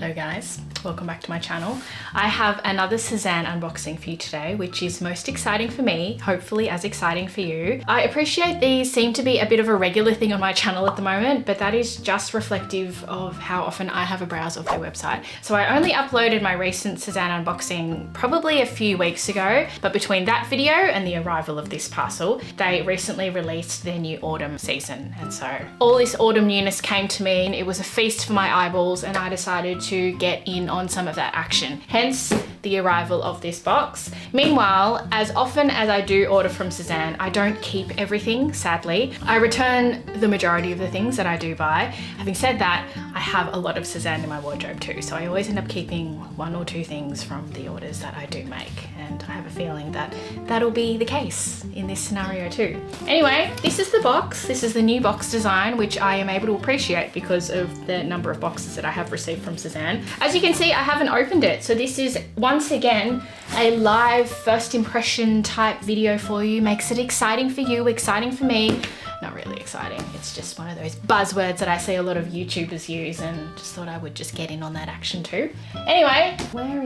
Hello guys, welcome back to my channel. I have another Sezane unboxing for you today, which is most exciting for me, hopefully as exciting for you. I appreciate these seem to be a bit of a regular thing on my channel at the moment, but that is just reflective of how often I have a browse of their website. So I only uploaded my recent Sezane unboxing probably a few weeks ago, but between that video and the arrival of this parcel, they recently released their new autumn season. And so all this autumn newness came to me and it was a feast for my eyeballs, and I decided to get in on some of that action. Hence the arrival of this box. Meanwhile, as often as I do order from Sezane, I don't keep everything, sadly. I return the majority of the things that I do buy. Having said that, I have a lot of Sezane in my wardrobe too, so I always end up keeping one or two things from the orders that I do make, and I have a feeling that that'll be the case in this scenario too. Anyway, this is the box. This is the new box design, which I am able to appreciate because of the number of boxes that I have received from Sezane. As you can see, I haven't opened it, so this is once again a live first impression type video for you. Makes it exciting for you, exciting for me. Not really exciting, it's just one of those buzzwords that I see a lot of YouTubers use, and just thought I would just get in on that action too. Anyway, where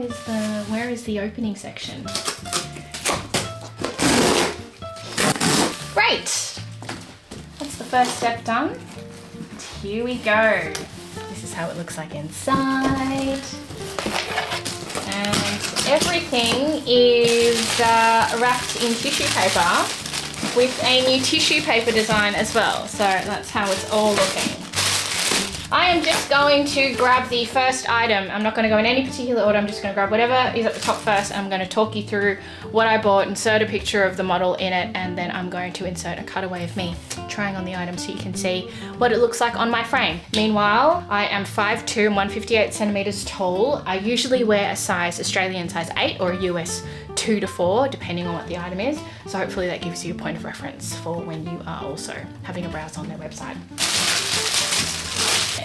is the opening section? Great! That's the first step done. Here we go. This is how it looks like inside. And everything is wrapped in tissue paper with a new tissue paper design as well. So that's how it's all looking. I am just going to grab the first item. I'm not going to go in any particular order. I'm just going to grab whatever is at the top first. I'm going to talk you through what I bought, insert a picture of the model in it, and then I'm going to insert a cutaway of me trying on the item so you can see what it looks like on my frame. Meanwhile, I am 5'2" and 158 centimeters tall. I usually wear a size Australian size 8 or a US 2 to 4, depending on what the item is. So hopefully that gives you a point of reference for when you are also having a browse on their website.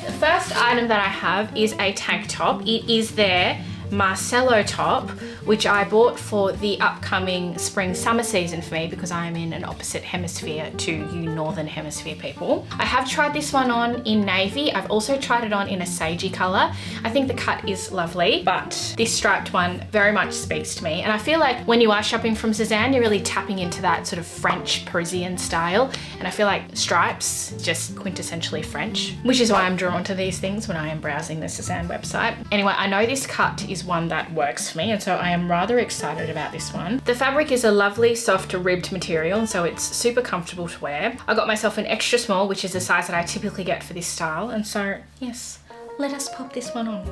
The first item that I have is a tank top. It is their Marcelo top, which I bought for the upcoming spring summer season for me because I am in an opposite hemisphere to you northern hemisphere people. I have tried this one on in navy. I've also tried it on in a sagey color. I think the cut is lovely, but this striped one very much speaks to me. And I feel like when you are shopping from Sezane, you're really tapping into that sort of French Parisian style. And I feel like stripes, just quintessentially French, which is why I'm drawn to these things when I am browsing the Sezane website. Anyway, I know this cut is one that works for me, and so I am rather excited about this one. The fabric is a lovely soft ribbed material, and so it's super comfortable to wear. I got myself an extra small, which is the size that I typically get for this style, and so yes, let us pop this one on.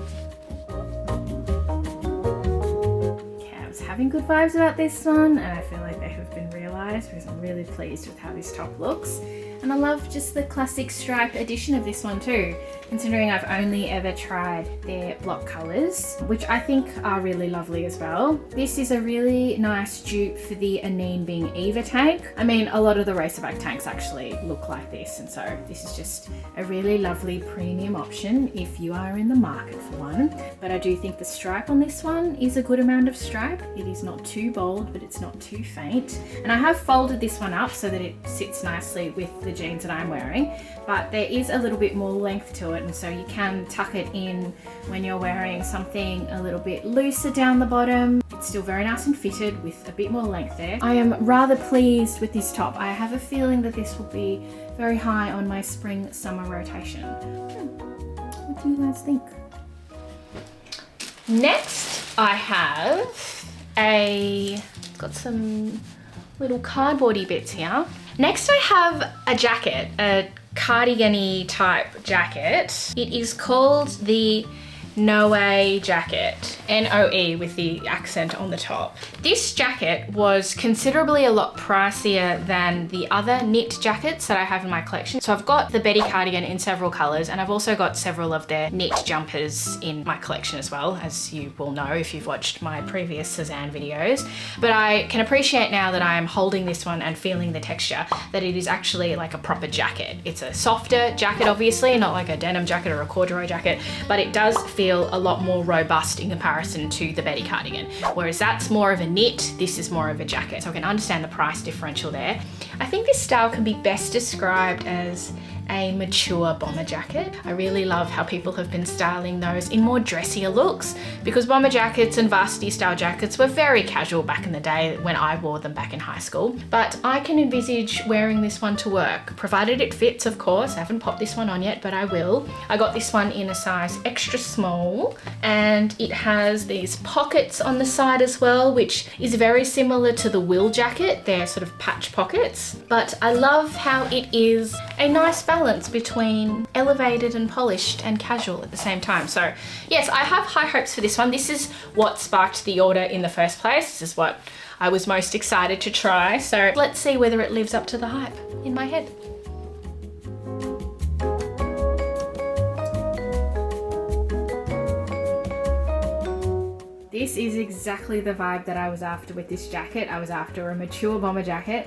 Okay, I was having good vibes about this one, and I feel like they have been realized because I'm really pleased with how this top looks. And I love just the classic striped edition of this one too, considering I've only ever tried their block colours, which I think are really lovely as well. This is a really nice dupe for the Anine Bing Eva tank. I mean, a lot of the racerback tanks actually look like this, and so this is just a really lovely premium option if you are in the market for one. But I do think the stripe on this one is a good amount of stripe. It is not too bold, but it's not too faint. And I have folded this one up so that it sits nicely with the jeans that I'm wearing, but there is a little bit more length to it, and so you can tuck it in when you're wearing something a little bit looser down the bottom. It's still very nice and fitted with a bit more length there. I am rather pleased with this top. I have a feeling that this will be very high on my spring summer rotation. What do you guys think? Next I have got some little cardboardy bits here. Next I have a jacket, a cardigan-y type jacket. It is called the Noe Jacket, N-O-E with the accent on the top. This jacket was considerably a lot pricier than the other knit jackets that I have in my collection. So I've got the Betty cardigan in several colors, and I've also got several of their knit jumpers in my collection as well, as you will know if you've watched my previous Sezane videos. But I can appreciate now that I am holding this one and feeling the texture that it is actually like a proper jacket. It's a softer jacket, obviously, not like a denim jacket or a corduroy jacket, but it does feel a lot more robust in comparison to the Betty cardigan. Whereas that's more of a knit, this is more of a jacket. So I can understand the price differential there. I think this style can be best described as a mature bomber jacket. I really love how people have been styling those in more dressier looks, because bomber jackets and varsity style jackets were very casual back in the day when I wore them back in high school. But I can envisage wearing this one to work, provided it fits, of course. I haven't popped this one on yet, but I will. I got this one in a size extra small, and it has these pockets on the side as well, which is very similar to the Will jacket. They're sort of patch pockets, but I love how it is a nice balance between elevated and polished and casual at the same time. So yes, I have high hopes for this one. This is what sparked the order in the first place. This is what I was most excited to try. So let's see whether it lives up to the hype in my head. This is exactly the vibe that I was after with this jacket. I was after a mature bomber jacket,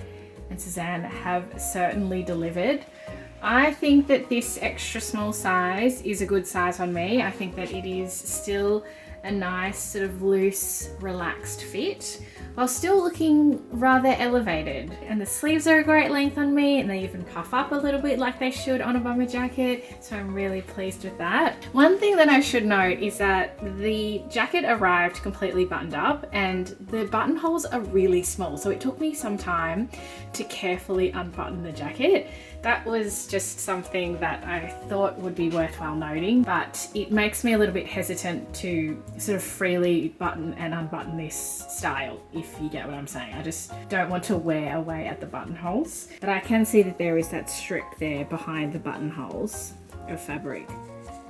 and Sezane have certainly delivered. I think that this extra small size is a good size on me. I think that it is still a nice sort of loose, relaxed fit, while still looking rather elevated. And the sleeves are a great length on me, and they even puff up a little bit like they should on a bomber jacket, so I'm really pleased with that. One thing that I should note is that the jacket arrived completely buttoned up, and the buttonholes are really small, so it took me some time to carefully unbutton the jacket. That was just something that I thought would be worthwhile noting, but it makes me a little bit hesitant to sort of freely button and unbutton this style, if you get what I'm saying. I just don't want to wear away at the buttonholes, but I can see that there is that strip there behind the buttonholes of fabric,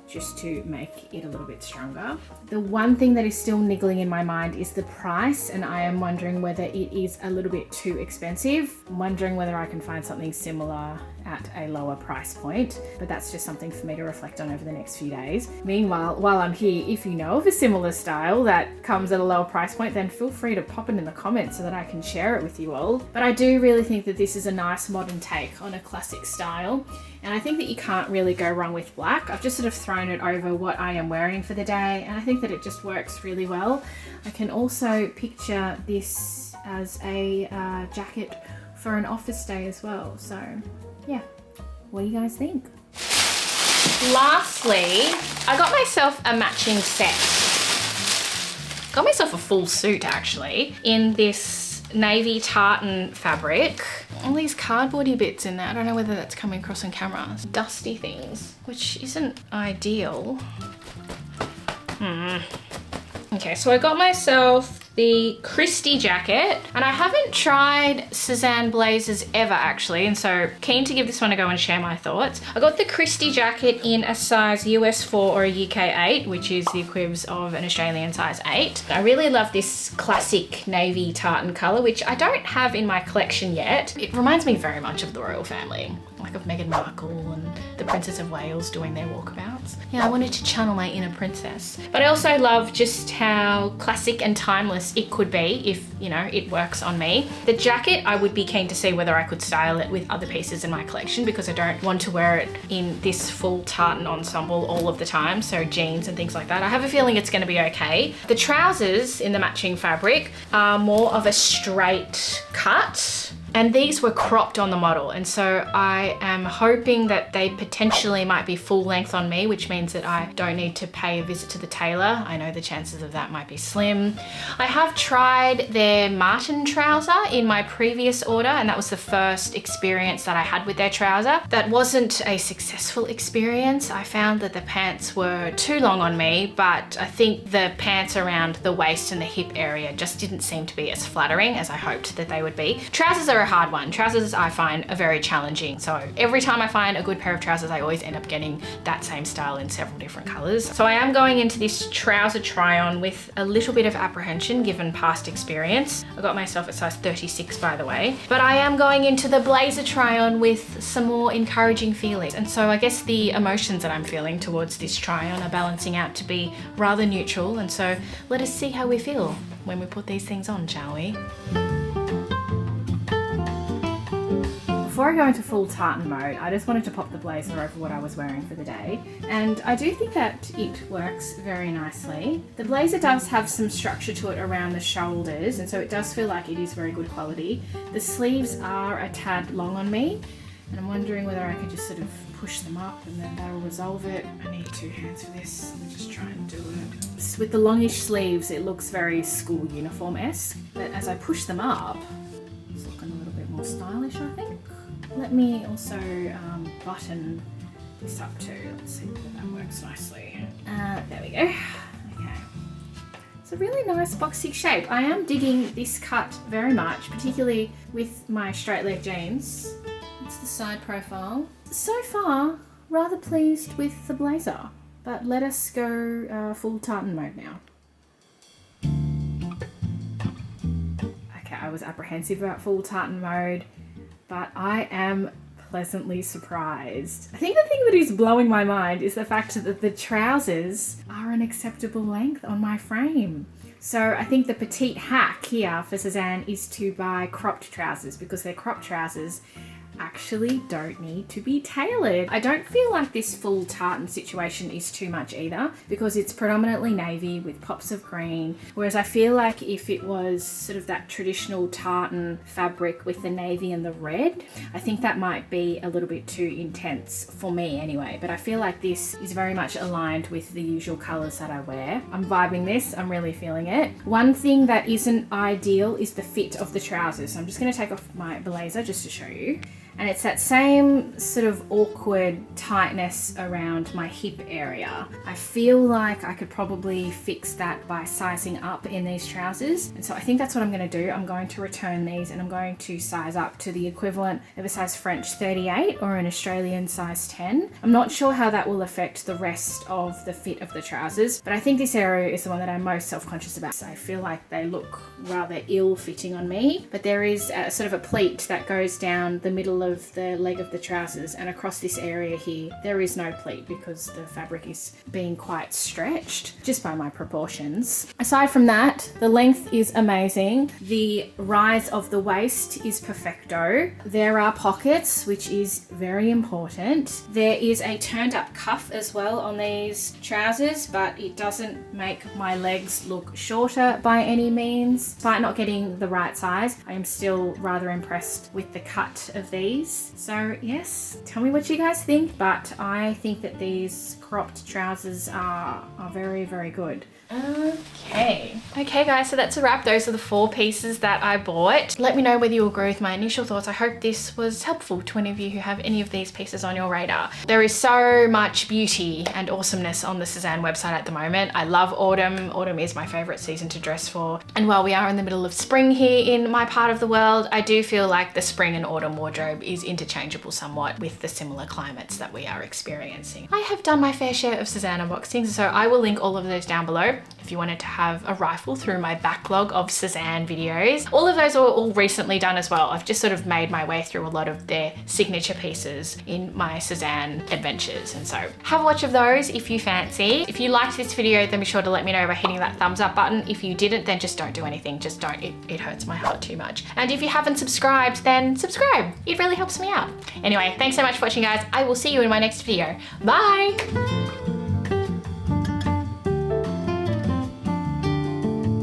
just to make it a little bit stronger. The one thing that is still niggling in my mind is the price, and I am wondering whether it is a little bit too expensive. I'm wondering whether I can find something similar at a lower price point, but that's just something for me to reflect on over the next few days. Meanwhile, while I'm here, if you know of a similar style that comes at a lower price point, then feel free to pop it in the comments so that I can share it with you all. But I do really think that this is a nice modern take on a classic style, and I think that you can't really go wrong with black. I've just sort of thrown it over what I am wearing for the day, and I think that it just works really well. I can also picture this as a jacket for an office day as well. So yeah, what do you guys think? Lastly, I got myself a matching set. Got myself a full suit actually, in this navy tartan fabric. All these cardboardy bits in there. I don't know whether that's coming across on camera. Dusty things, which isn't ideal. Okay, so I got myself the Christie jacket, and I haven't tried Sezane blazers ever actually, and so keen to give this one a go and share my thoughts. I got the Christie jacket in a size US 4 or a UK 8, which is the equivalent of an Australian size 8. I really love this classic navy tartan colour, which I don't have in my collection yet. It reminds me very much of the royal family, like of Meghan Markle and the Princess of Wales doing their walkabouts. Yeah, I wanted to channel my inner princess. But I also love just how classic and timeless it could be if, you know, it works on me. The jacket, I would be keen to see whether I could style it with other pieces in my collection, because I don't want to wear it in this full tartan ensemble all of the time, so jeans and things like that. I have a feeling it's going to be okay. The trousers in the matching fabric are more of a straight cut, and these were cropped on the model, and so I am hoping that they potentially might be full length on me, which means that I don't need to pay a visit to the tailor. I know the chances of that might be slim. I have tried their marten trouser in my previous order, and that was the first experience that I had with their trouser. That wasn't a successful experience. I found that the pants were too long on me, but I think the pants around the waist and the hip area just didn't seem to be as flattering as I hoped that they would be. Trousers are a hard one. Trousers I find are very challenging, so every time I find a good pair of trousers I always end up getting that same style in several different colors. So I am going into this trouser try-on with a little bit of apprehension given past experience. I got myself a size 36 by the way, but I am going into the blazer try-on with some more encouraging feelings, and so I guess the emotions that I'm feeling towards this try-on are balancing out to be rather neutral, and so let us see how we feel when we put these things on, shall we? Before I go into full tartan mode, I just wanted to pop the blazer over what I was wearing for the day, and I do think that it works very nicely. The blazer does have some structure to it around the shoulders, and so it does feel like it is very good quality. The sleeves are a tad long on me, and I'm wondering whether I could just sort of push them up and then that'll resolve it. I need 2 hands for this. Let me just try and do it. So with the longish sleeves, it looks very school uniform-esque, but as I push them up, it's looking a little bit more stylish, I think. Let me also button this up too. Let's see whether that works nicely. There we go. Okay. It's a really nice boxy shape. I am digging this cut very much, particularly with my straight leg jeans. It's the side profile. So far, rather pleased with the blazer, but let us go full tartan mode now. Okay, I was apprehensive about full tartan mode, but I am pleasantly surprised. I think the thing that is blowing my mind is the fact that the trousers are an acceptable length on my frame. So I think the petite hack here for Sezane is to buy cropped trousers, because their cropped trousers actually don't need to be tailored. I don't feel like this full tartan situation is too much either, because it's predominantly navy with pops of green, whereas I feel like if it was sort of that traditional tartan fabric with the navy and the red, I think that might be a little bit too intense for me anyway. But I feel like this is very much aligned with the usual colors that I wear. I'm vibing this, I'm really feeling it. One thing that isn't ideal is the fit of the trousers. So I'm just going to take off my blazer just to show you. And it's that same sort of awkward tightness around my hip area. I feel like I could probably fix that by sizing up in these trousers. And so I think that's what I'm going to do. I'm going to return these and I'm going to size up to the equivalent of a size French 38 or an Australian size 10. I'm not sure how that will affect the rest of the fit of the trousers, but I think this area is the one that I'm most self-conscious about. So I feel like they look rather ill-fitting on me, but there is a sort of a pleat that goes down the middle of the leg of the trousers, and across this area here there is no pleat because the fabric is being quite stretched just by my proportions. Aside from that, the length is amazing. The rise of the waist is perfecto. There are pockets, which is very important. There is a turned up cuff as well on these trousers, but it doesn't make my legs look shorter by any means. Despite not getting the right size, I am still rather impressed with the cut of these. So yes, tell me what you guys think, but I think that these cropped trousers are very, very good. Okay guys, so that's a wrap. Those are the 4 pieces that I bought. Let me know whether you agree with my initial thoughts. I hope this was helpful to any of you who have any of these pieces on your radar. There is so much beauty and awesomeness on the Sezane website at the moment. I love autumn. Autumn is my favorite season to dress for. And while we are in the middle of spring here in my part of the world, I do feel like the spring and autumn wardrobe is interchangeable somewhat with the similar climates that we are experiencing. I have done my fair share of Sezane unboxings, so I will link all of those down below if you wanted to have a rifle through my backlog of Sezane videos. All of those are all recently done as well. I've just sort of made my way through a lot of their signature pieces in my Sezane adventures, and so have a watch of those if you fancy. If you liked this video, then be sure to let me know by hitting that thumbs up button. If you didn't, then just don't do anything. Just don't. It hurts my heart too much. And if you haven't subscribed, then subscribe. It really helps me out. Anyway, thanks so much for watching, guys. I will see you in my next video. Bye!